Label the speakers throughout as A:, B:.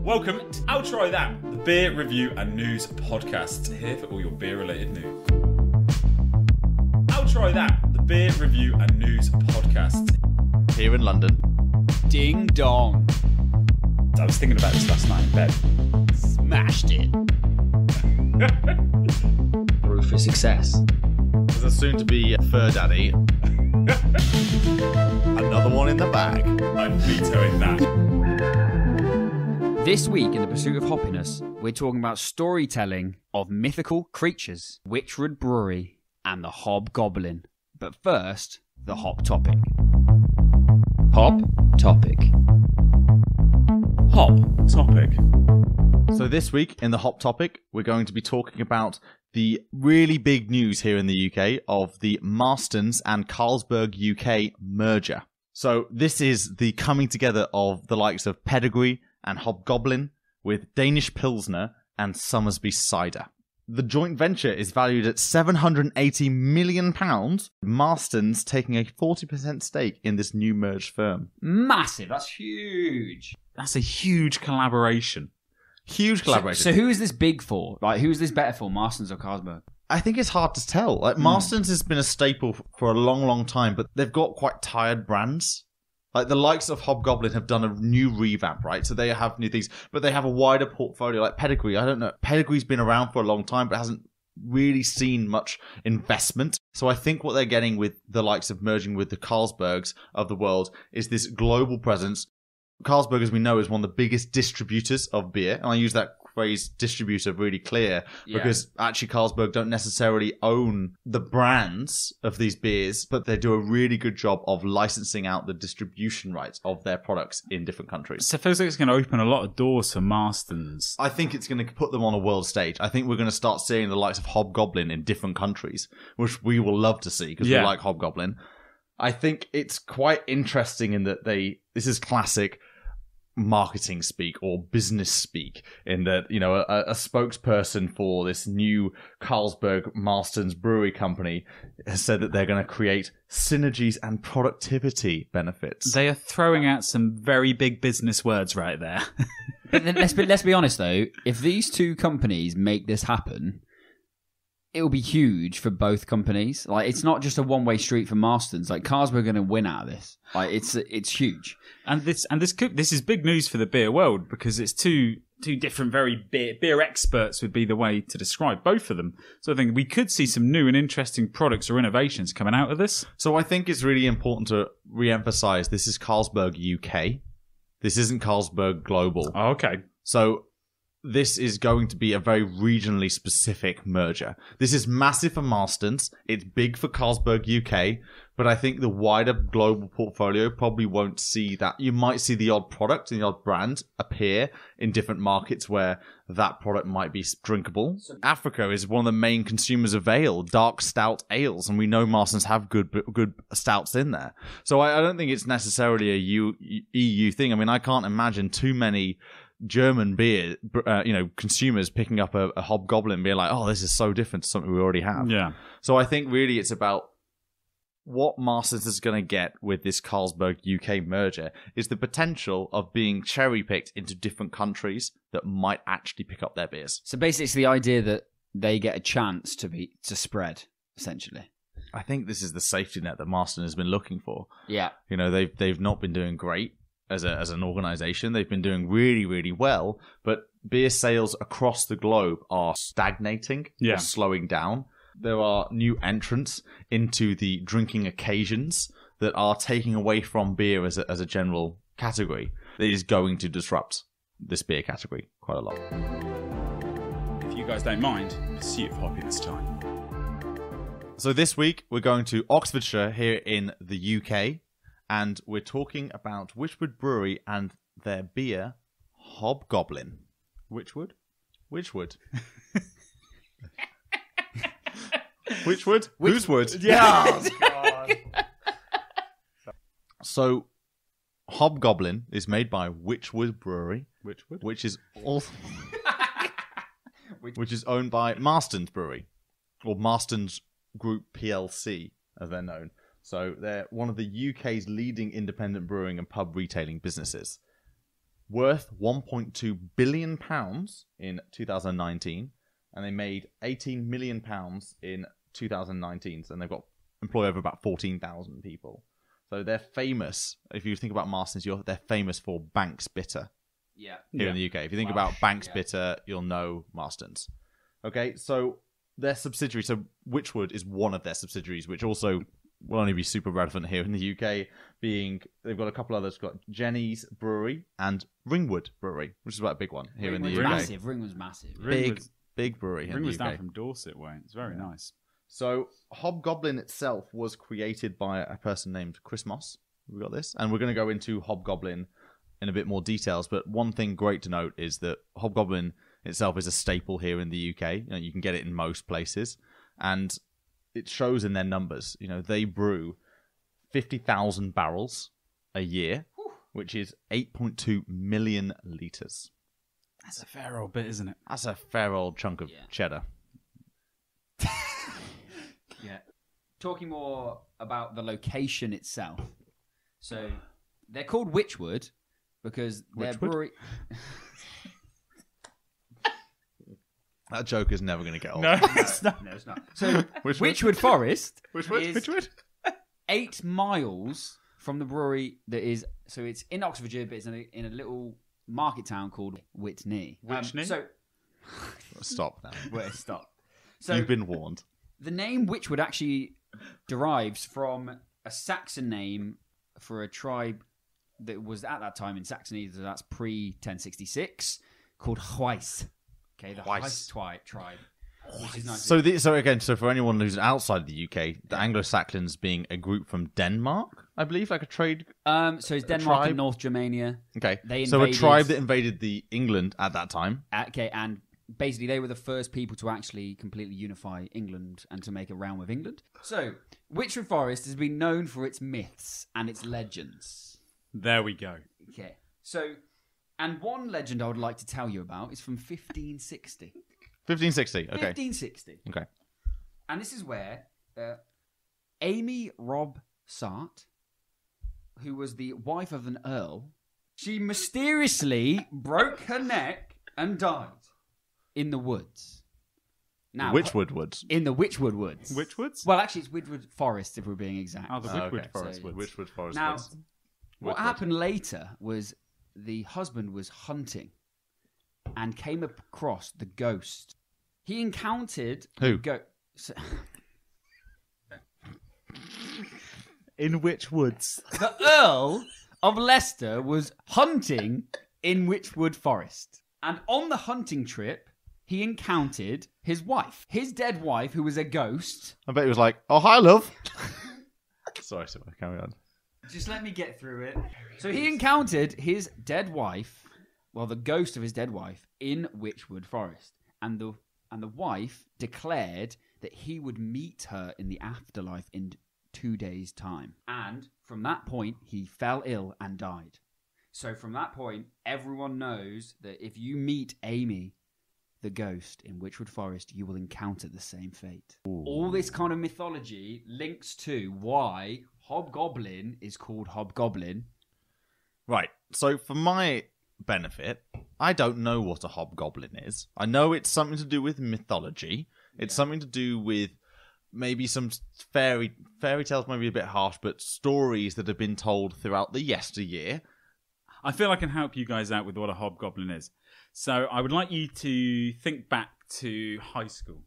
A: Welcome to I'll Try That, the beer review and news podcast, here for all your beer-related news. I'll Try That, the beer review and news podcast.
B: Here in London.
C: Ding dong.
A: I was thinking about this last night in bed.
C: Smashed it. Proof for success.
B: As a soon-to-be fur daddy. Another one in the bag.
A: I'm vetoing that.
C: This week in the Pursuit of Hoppiness, we're talking about storytelling of mythical creatures, Wychwood Brewery, and the Hobgoblin. But first, the hop topic. Hop topic.
A: Hop topic.
B: So this week in the hop topic, we're going to be talking about the really big news here in the UK of the Marstons and Carlsberg UK merger. So this is the coming together of the likes of Pedigree and Hobgoblin with Danish Pilsner and Somersby Cider. The joint venture is valued at £780 million, Marston's taking a 40% stake in this new merged firm.
C: Massive, that's huge.
A: That's a huge collaboration.
B: Huge collaboration.
C: So who is this big for? Like, who is this better for, Marston's or Carlsberg?
B: I think it's hard to tell. Like Marston's has been a staple for a long, long time, but they've got quite tired brands. Like the likes of Hobgoblin have done a new revamp, right? So they have new things, but they have a wider portfolio. Like Pedigree, I don't know. Pedigree's been around for a long time, but hasn't really seen much investment. So I think what they're getting with the likes of merging with the Carlsbergs of the world is this global presence. Carlsberg, as we know, is one of the biggest distributors of beer. And I use that phrase distributor really clear because actually Carlsberg don't necessarily own the brands of these beers, but they do a really good job of licensing out the distribution rights of their products in different countries.
A: So it feels like it's going to open a lot of doors for Marston's.
B: I think it's going to put them on a world stage. I think we're going to start seeing the likes of Hobgoblin in different countries, which we will love to see because we like Hobgoblin. I think it's quite interesting in that this is classic marketing speak or business speak in that, you know, a spokesperson for this new Carlsberg Marston's brewery company has said that they're going to create synergies and productivity benefits.
A: They are throwing out some very big business words right there.
C: But let's be honest though, if these two companies make this happen, it will be huge for both companies. Like, it's not just a one-way street for Marston's. Like, Carlsberg are going to win out of this. Like, it's huge.
A: And this is big news for the beer world because it's two different, very beer experts would be the way to describe both of them. So I think we could see some new and interesting products or innovations coming out of this.
B: So I think it's really important to re-emphasize this is Carlsberg UK. This isn't Carlsberg Global.
A: Oh, okay.
B: So this is going to be a very regionally specific merger. This is massive for Marston's. It's big for Carlsberg UK, but I think the wider global portfolio probably won't see that. You might see the odd product and the odd brand appear in different markets where that product might be drinkable. Africa is one of the main consumers of ale, dark stout ales, and we know Marston's have good stouts in there. So I don't think it's necessarily a EU thing. I mean, I can't imagine too many German beer, consumers picking up a Hobgoblin and being like, oh, this is so different to something we already have.
A: Yeah.
B: So I think really it's about what Marston's is going to get with this Carlsberg UK merger is the potential of being cherry-picked into different countries that might actually pick up their beers.
C: So basically it's the idea that they get a chance to spread, essentially.
B: I think this is the safety net that Marston has been looking for.
C: Yeah.
B: You know, they've not been doing great as an organization. They've been doing really, really well, but beer sales across the globe are stagnating or slowing down. There are new entrants into the drinking occasions that are taking away from beer as a general category. That is going to disrupt this beer category quite a lot.
A: If you guys don't mind, Pursuit of Hoppiness time.
B: So this week we're going to Oxfordshire here in the UK, and we're talking about Wychwood Brewery and their beer, Hobgoblin. Wychwood? Wychwood. Wychwood? Whose wood?
A: Yeah. Oh, God.
B: So, Hobgoblin is made by Wychwood Brewery,
A: Wychwood?
B: which is also which is owned by Marston's Brewery, or Marston's Group PLC, as they're known. So they're one of the UK's leading independent brewing and pub retailing businesses. worth £1.2 billion in 2019, and they made £18 million in 2019, and they've got employ over about 14,000 people. So they're famous. If you think about Marston's, they're famous for Banks Bitter.
C: Yeah.
B: Here in the UK. If you think about Banks Bitter, you'll know Marston's. Okay, so their subsidiary, so Wychwood is one of their subsidiaries, which also will only be super relevant here in the UK, being they've got a couple others. They've got Jenny's Brewery and Ringwood Brewery, which is about a big one here in the UK.
C: Massive. Ringwood's massive.
B: Big brewery in
A: Ringwood's
B: the UK.
A: down from Dorset way. It's very nice.
B: So Hobgoblin itself was created by a person named Chris Moss. We got this, and we're going to go into Hobgoblin in a bit more details. But one thing great to note is that Hobgoblin itself is a staple here in the UK. You can get it in most places, and it shows in their numbers. They brew 50,000 barrels a year, which is 8.2 million litres.
A: That's a fair old bit, isn't it?
B: That's a fair old chunk of cheddar.
C: Yeah. Talking more about the location itself. So they're called Wychwood because their brewery.
B: That joke is never going to get old.
A: No, it's not.
C: No, it's not. So Wychwood Forest is
B: Wychwood?
C: 8 miles from the brewery that is. So it's in Oxfordshire, but it's in a little market town called Whitney.
A: Whitney?
B: Stop now.
C: Wait, stop. So
B: You've been warned.
C: the name Wychwood actually derives from a Saxon name for a tribe that was at that time in Saxony, so that's pre-1066, called Hwais. Okay, the Hwais tribe. Which is nice.
B: So for anyone who's outside the UK, the Anglo-Saxons being a group from Denmark, I believe, like a trade.
C: So it's Denmark and North Germania.
B: Okay,
C: They
B: so a
C: invaded-
B: tribe that invaded the England at that time.
C: Okay, and basically they were the first people to actually completely unify England and to make a realm of England. So, Wychwood Forest has been known for its myths and its legends.
A: There we go.
C: Okay, so, and one legend I would like to tell you about is from 1560.
B: 1560. Okay.
C: 1560.
B: Okay.
C: And this is where Amy Robb Sart, who was the wife of an earl, she mysteriously broke her neck and died in the woods. Now,
B: Wychwood Woods.
C: in the Wychwood Woods.
A: Wychwoods?
C: Well, actually, it's Wychwood Forest, if we're being exact.
A: Oh, the Wychwood Forest
C: so-
A: Woods.
B: Wychwood Forest
C: Now,
B: Woods.
C: what
B: Wychwood.
C: happened later was the husband was hunting and came across the ghost. He encountered
B: Who?
A: In which woods?
C: The Earl of Leicester was hunting in Wychwood Forest. And on the hunting trip, he encountered his wife. His dead wife, who was a ghost.
B: I bet he was like, "Oh, hi, love." Sorry, carry on.
C: Just let me get through it. So he encountered his dead wife, well, the ghost of his dead wife, in Wychwood Forest. And the wife declared that he would meet her in the afterlife in 2 days' time. And from that point, he fell ill and died. So from that point, everyone knows that if you meet Amy, the ghost, in Wychwood Forest, you will encounter the same fate.
B: Ooh.
C: All this kind of mythology links to why Hobgoblin is called Hobgoblin.
B: Right. So for my benefit, I don't know what a hobgoblin is. I know it's something to do with mythology. It's something to do with maybe some fairy tales, maybe a bit harsh, but stories that have been told throughout the yesteryear.
A: I feel I can help you guys out with what a hobgoblin is. So I would like you to think back to high school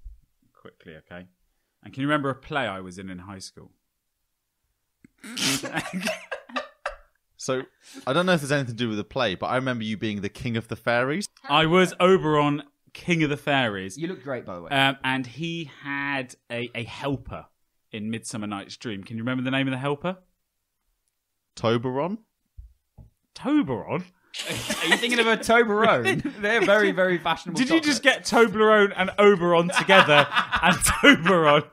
A: quickly, okay? And can you remember a play I was in high school?
B: So I don't know if there's anything to do with the play, but I remember you being the king of the fairies.
A: I was Oberon, king of the fairies.
C: You look great, by the way.
A: And he had a helper in Midsummer Night's Dream. Can you remember the name of the helper?
B: Toberon?
A: Toberon?
C: Are you thinking of a Toblerone? They're very, very fashionable.
A: Did you just get Toblerone and Oberon together and Toberon?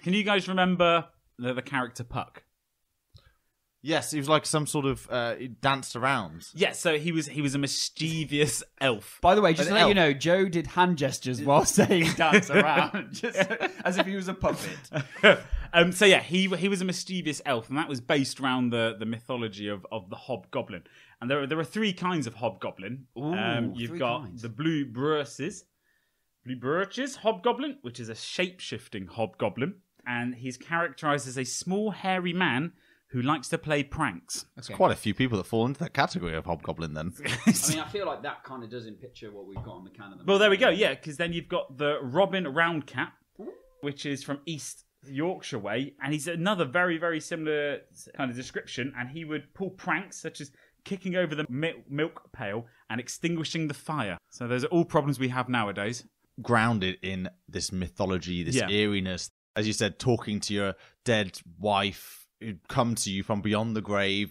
A: Can you guys remember the character Puck?
B: Yes, he was like some sort of he danced around.
A: Yeah, so he was a mischievous elf.
C: By the way, just
B: An
C: to let you
B: elf.
C: know, Joe did hand gestures while saying dance around, just as if he was a puppet.
A: So yeah, he was a mischievous elf, and that was based around the mythology of the Hobgoblin. And there are three kinds of Hobgoblin.
C: Ooh,
A: You've
C: three
A: got
C: kinds.
A: the Blue Birches Hobgoblin, which is a shape-shifting Hobgoblin, and he's characterized as a small, hairy man who likes to play pranks.
B: There's quite a few people that fall into that category of Hobgoblin then.
C: I mean, I feel like that kind of doesn't picture what we've got on the can of them.
A: Well, there we go, yeah, because then you've got the Robin Roundcap, which is from East Yorkshire way, and he's another very, very similar kind of description, and he would pull pranks such as kicking over the milk pail and extinguishing the fire. So those are all problems we have nowadays.
B: Grounded in this mythology, this eeriness. As you said, talking to your dead wife who'd come to you from beyond the grave,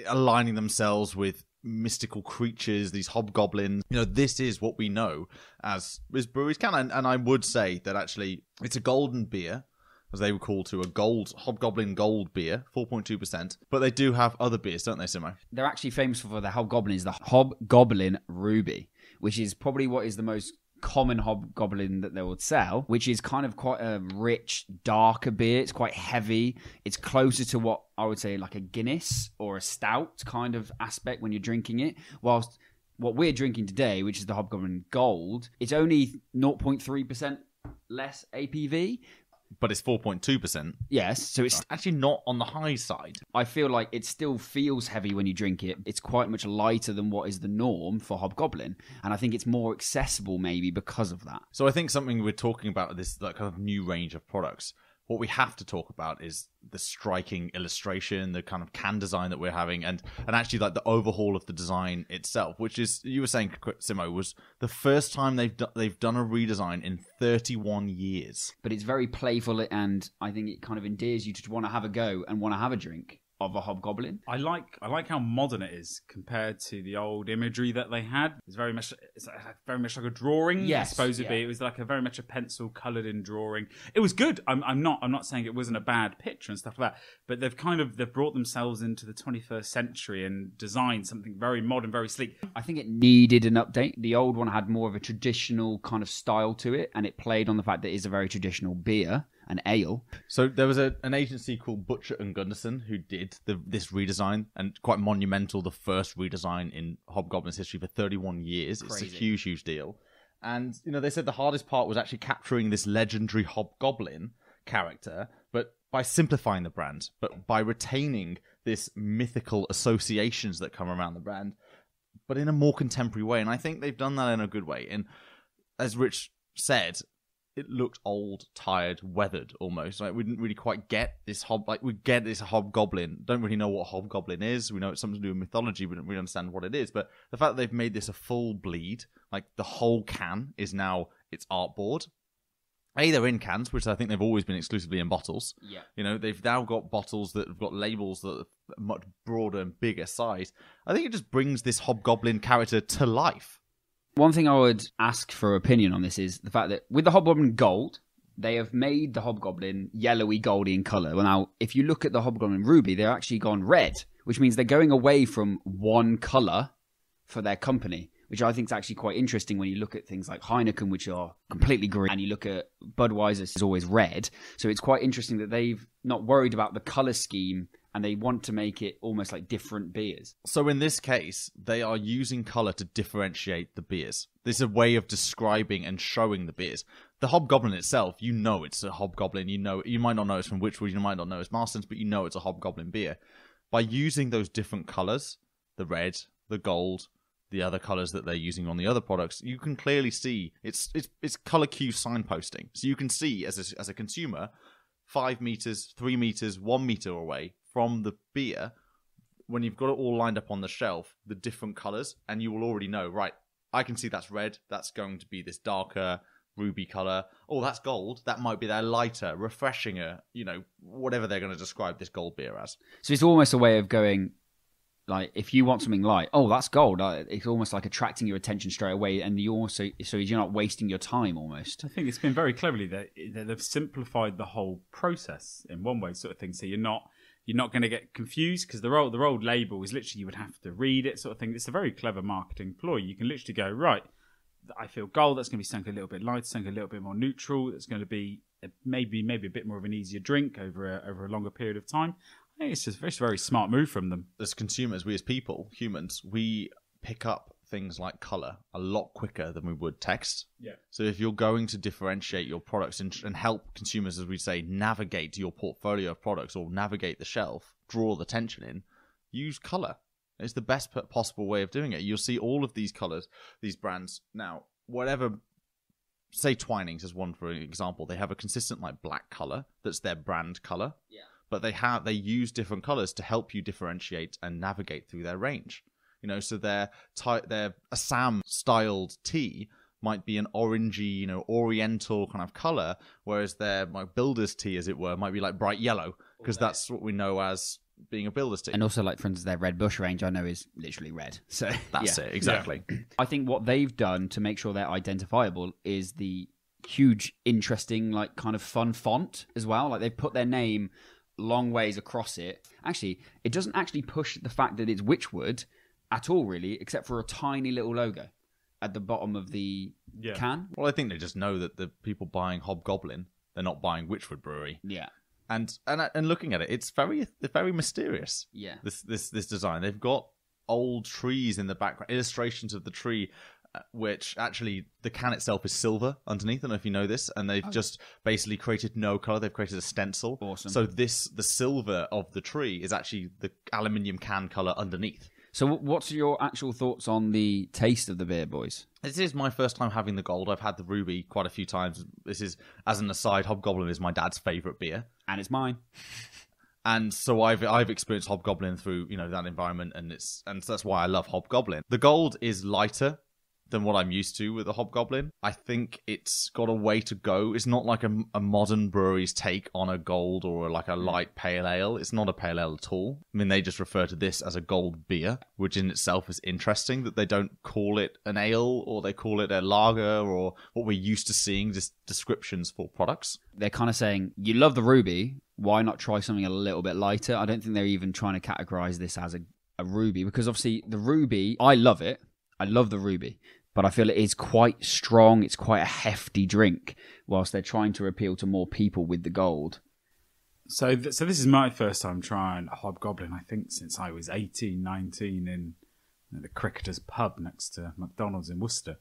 B: aligning themselves with mystical creatures, these hobgoblins. This is what we know as breweries can. And I would say that actually it's a golden beer, as they would call to a Hobgoblin gold beer, 4.2%. But they do have other beers, don't they, Simo?
C: They're actually famous for the Hobgoblin is the Hobgoblin Ruby, which is probably what is the most common Hobgoblin that they would sell, which is kind of quite a rich, darker beer. It's quite heavy. It's closer to what I would say like a Guinness or a stout kind of aspect when you're drinking it. Whilst what we're drinking today, which is the Hobgoblin Gold, it's only 0.3% less APV.
B: But it's 4.2%.
C: Yes, so it's
B: actually not on the high side.
C: I feel like it still feels heavy when you drink it. It's quite much lighter than what is the norm for Hobgoblin, and I think it's more accessible maybe because of that.
B: So I think something we're talking about this kind of new range of products. What we have to talk about is the striking illustration, the kind of can design that we're having, and actually like the overhaul of the design itself, which is, you were saying, Simo, was the first time they've done a redesign in 31 years.
C: But it's very playful, and I think it kind of endears you to want to have a go and want to have a drink of a Hobgoblin.
A: I like how modern it is compared to the old imagery that they had. It's very much like a drawing.
C: Yes,
A: I suppose it'd be. It was like a very much a pencil coloured in drawing. It was good. I'm not saying it wasn't a bad picture and stuff like that. But they've brought themselves into the 21st century and designed something very modern, very sleek.
C: I think it needed an update. The old one had more of a traditional kind of style to it, and it played on the fact that it's a very traditional beer. An ale.
B: So there was an agency called Butcher and Gunderson who did this redesign, and quite monumental, the first redesign in Hobgoblin's history for 31 years.
C: Crazy.
B: It's a huge, huge deal. And, they said the hardest part was actually capturing this legendary Hobgoblin character, but by simplifying the brand, but by retaining this mythical associations that come around the brand, but in a more contemporary way. And I think they've done that in a good way. And as Rich said, it looked old, tired, weathered almost. Like we didn't really quite get this we get this Hobgoblin. Don't really know what a Hobgoblin is. We know it's something to do with mythology. We don't really understand what it is. But the fact that they've made this a full bleed, like the whole can is now its artboard. They're in cans, which I think they've always been exclusively in bottles.
C: Yeah.
B: They've now got bottles that have got labels that are much broader and bigger size. I think it just brings this Hobgoblin character to life.
C: One thing I would ask for opinion on this is the fact that with the Hobgoblin Gold, they have made the Hobgoblin yellowy, goldy in colour. Well, now, if you look at the Hobgoblin Ruby, they're actually gone red, which means they're going away from one colour for their company, which I think is actually quite interesting when you look at things like Heineken, which are completely green, and you look at Budweiser, is always red. So it's quite interesting that they've not worried about the colour scheme, and they want to make it almost like different beers.
B: So in this case, they are using colour to differentiate the beers. This is a way of describing and showing the beers. The Hobgoblin itself, it's a Hobgoblin. You might not know it's from Wychwood, you might not know it's Marston's, but it's a Hobgoblin beer. By using those different colours, the red, the gold, the other colours that they're using on the other products, you can clearly see it's colour cue signposting. So you can see as a consumer, 5 meters, 3 meters, 1 meter away from the beer, when you've got it all lined up on the shelf, the different colours, and you will already know, right, I can see that's red, that's going to be this darker ruby colour. Oh, that's gold, that might be their lighter, refreshinger, whatever they're going to describe this gold beer as.
C: So it's almost a way of going, like, if you want something light, oh, that's gold. It's almost like attracting your attention straight away, and so you're not wasting your time almost.
A: I think it's been very cleverly that they've simplified the whole process in one way, sort of thing. So you're not You're not going to get confused because the old label is literally you would have to read it sort of thing. It's a very clever marketing ploy. You can literally go, right, I feel gold, that's going to be something a little bit lighter, something a little bit more neutral. That's going to be maybe a bit more of an easier drink over a longer period of time. I think it's just a very smart move from them.
B: As consumers, we as people, humans, we pick up things like colour a lot quicker than we would text.
A: Yeah.
B: So if you're going to differentiate your products and help consumers, as we say, navigate your portfolio of products or navigate the shelf, draw the attention in, use colour. It's the best possible way of doing it. You'll see all of these colours, these brands. Now, whatever, say Twinings as one for an example, they have a consistent like black colour that's their brand colour.
C: Yeah.
B: But they use different colours to help you differentiate and navigate through their range. You know, so their Assam styled tea might be an orangey, oriental kind of colour, whereas their builder's tea, as it were, might be like bright yellow, because that's what we know as being a builder's tea.
C: And also, like, for instance, their Red Bush range, I know, is literally red. So
B: that's it, exactly.
C: Yeah. I think what they've done to make sure they're identifiable is the huge, interesting, like, kind of fun font as well. Like, they've put their name long ways across it. Actually, it doesn't actually push the fact that it's Wychwood at all, really, except for a tiny little logo at the bottom of the can.
B: Well, I think they just know that the people buying Hobgoblin, they're not buying Wychwood Brewery.
C: Yeah.
B: And looking at it, it's very mysterious.
C: Yeah.
B: This design. They've got old trees in the background, illustrations of the tree, which actually the can itself is silver underneath. I don't know if you know this, and they've just basically created no color. They've created a stencil.
C: Awesome.
B: So the silver of the tree is actually the aluminium can color underneath.
C: So what's your actual thoughts on the taste of the beer, boys?
B: This is my first time having the gold. I've had the ruby quite a few times. This is, as an aside, Hobgoblin is my dad's favourite beer.
C: And it's mine.
B: And so I've experienced Hobgoblin through, that environment, and that's why I love Hobgoblin. The gold is lighter than what I'm used to with the Hobgoblin. I think it's got a way to go. It's not like a modern brewery's take on a gold or like a light pale ale. It's not a pale ale at all. I mean, they just refer to this as a gold beer, which in itself is interesting that they don't call it an ale or they call it a lager or what we're used to seeing, just descriptions for products.
C: They're kind of saying, you love the ruby, why not try something a little bit lighter? I don't think they're even trying to categorize this as a ruby, because obviously the ruby, I love it. I love the ruby. But I feel it is quite strong. It's quite a hefty drink, whilst they're trying to appeal to more people with the gold.
A: So this is my first time trying a Hobgoblin, I think, since I was 18, 19 in the Cricketers pub next to McDonald's in Worcester.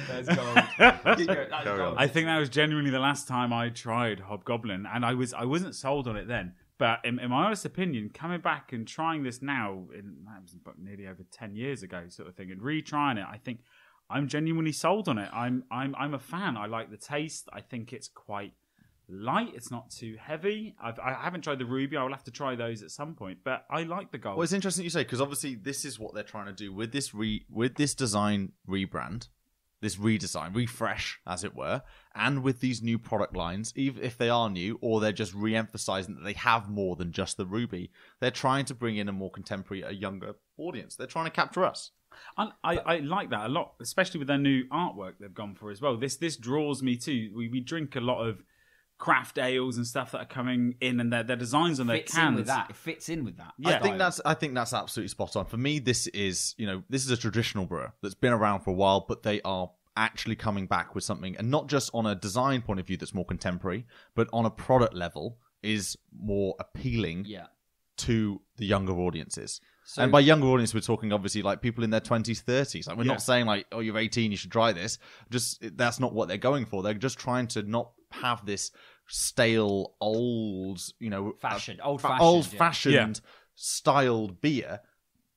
C: There's gold.
A: I think that was genuinely the last time I tried Hobgoblin, and I wasn't sold on it then. But in my honest opinion, coming back and trying this now, that was nearly over 10 years ago, sort of thing, and retrying it, I think I'm genuinely sold on it. I'm a fan. I like the taste. I think it's quite light. It's not too heavy. I haven't tried the ruby. I will have to try those at some point. But I like the gold.
B: Well, it's interesting you say, because obviously this is what they're trying to do with this design rebrand. This redesign, refresh, as it were, and with these new product lines, even if they are new or they're just re-emphasizing that they have more than just the ruby, they're trying to bring in a more contemporary, a younger audience. They're trying to capture us.
A: And I like that a lot, especially with their new artwork they've gone for as well. This draws me too. We drink a lot of craft ales and stuff that are coming in, and their designs on their cans.
C: It fits in with that.
B: Yeah. I think that's absolutely spot on. For me, this is a traditional brewer that's been around for a while, but they are actually coming back with something, and not just on a design point of view that's more contemporary, but on a product level is more appealing to the younger audiences. So, and by younger audience, we're talking obviously like people in their 20s, 30s. Like, we're not saying like, oh, you're 18, you should try this. That's not what they're going for. They're just trying to not have this stale, old fashioned styled beer.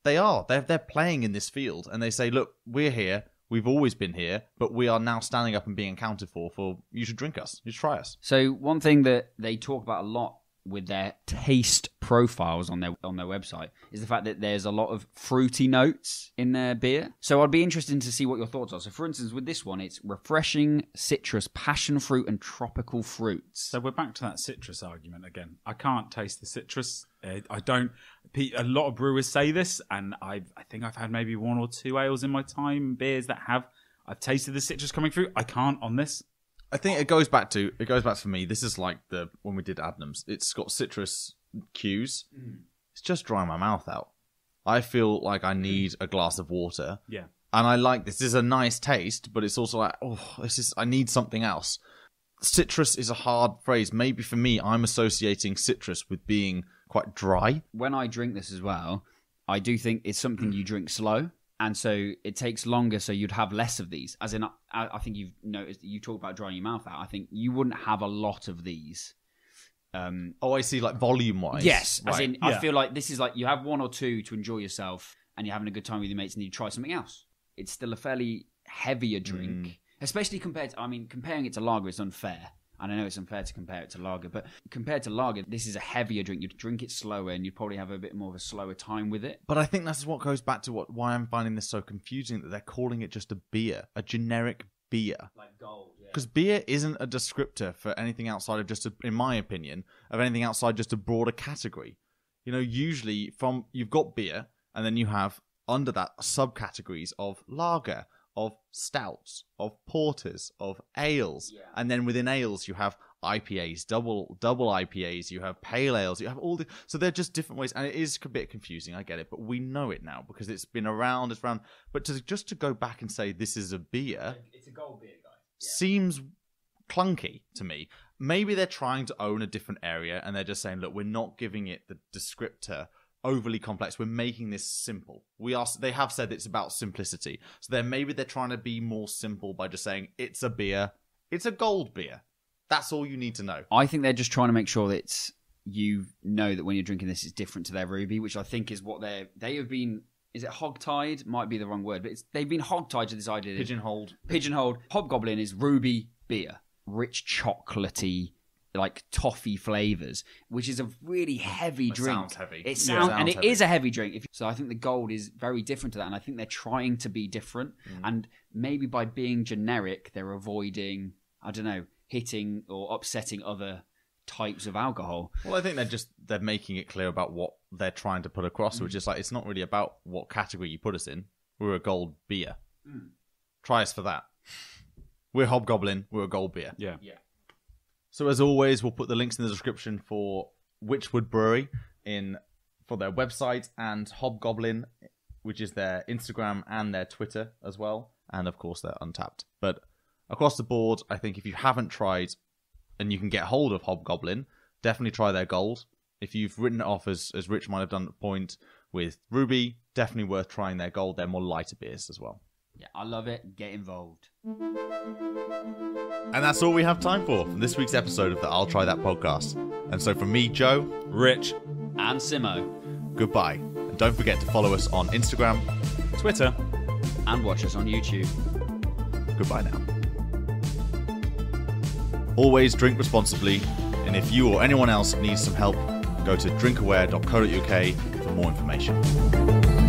B: They're playing in this field, and they say, look, we're here. We've always been here, but we are now standing up and being accounted for you should drink us. You should try us.
C: So one thing that they talk about a lot with their taste profiles on their website is the fact that there's a lot of fruity notes in their beer. So I'd be interested to see what your thoughts are. So for instance, with this one, it's refreshing citrus, passion fruit, and tropical fruits.
A: So we're back to that citrus argument again. I can't taste the citrus. I don't. A lot of brewers say this, and I think I've had maybe one or two ales in my time, beers that I've tasted the citrus coming through. I can't on this.
B: I think it goes back for me. This is like when we did Adnams. It's got citrus cues. It's just drying my mouth out. I feel like I need a glass of water.
A: Yeah.
B: And I like this. This is a nice taste, but it's also like, I need something else. Citrus is a hard phrase. Maybe for me, I'm associating citrus with being quite dry.
C: When I drink this as well, I do think it's something you drink slow. And so it takes longer, so you'd have less of these. As in, I think you've noticed, you talk about drying your mouth out. I think you wouldn't have a lot of these.
B: I see, like volume-wise.
C: Yes.
B: Right.
C: As in, I feel like this is like you have one or two to enjoy yourself and you're having a good time with your mates and you try something else. It's still a fairly heavier drink, especially comparing it to lager is unfair. And I know it's unfair to compare it to lager, but compared to lager, this is a heavier drink. You'd drink it slower and you'd probably have a bit more of a slower time with it.
B: But I think that's what goes back to why I'm finding this so confusing, that they're calling it just a beer, a generic beer.
C: Like gold, yeah.
B: Because beer isn't a descriptor for anything outside of in my opinion, of anything outside just a broader category. Usually you've got beer, and then you have under that subcategories of lager, of stouts, of porters, of ales, and then within ales you have IPAs, double IPAs, you have pale ales, you have all the. So they're just different ways, and it is a bit confusing. I get it, but we know it now because it's been around. It's around. But to go back and say this is a beer,
C: it's a gold beer, guys.
B: Seems clunky to me. Maybe they're trying to own a different area, and they're just saying, look, we're not giving it the descriptor overly complex. We're making this simple. They have said it's about simplicity. So maybe they're trying to be more simple by just saying it's a beer. It's a gold beer. That's all you need to know.
C: I think they're just trying to make sure that you know that when you're drinking this, it's different to their ruby, which I think is what they have been. Is it hogtied? Might be the wrong word, but they've been hogtied to this idea. Pigeonholed. Hobgoblin is ruby beer, rich chocolatey, like toffee flavors, which is a really heavy drink.
B: Sounds heavy.
C: It is a heavy drink. So I think the gold is very different to that, and I think they're trying to be different. And maybe by being generic, they're avoiding, I don't know, hitting or upsetting other types of alcohol.
B: Well, I think they're making it clear about what they're trying to put across, which is like, it's not really about what category you put us in. We're a gold beer. Try us for that. We're Hobgoblin. We're a gold beer.
A: Yeah.
B: So as always, we'll put the links in the description for Wychwood Brewery for their website, and Hobgoblin, which is their Instagram and their Twitter as well, and of course they're Untapped. But across the board, I think if you haven't tried and you can get hold of Hobgoblin, definitely try their gold. If you've written it off as Rich might have done at point with Ruby, definitely worth trying their gold. They're more lighter beers as well.
C: Yeah, I love it. Get involved.
B: And that's all we have time for this week's episode of the I'll Try That podcast. And so from me, Joe,
A: Rich,
C: and Simo,
B: goodbye. And don't forget to follow us on Instagram,
A: Twitter,
C: and watch us on YouTube.
B: Goodbye now. Always drink responsibly, and if you or anyone else needs some help, go to drinkaware.co.uk for more information.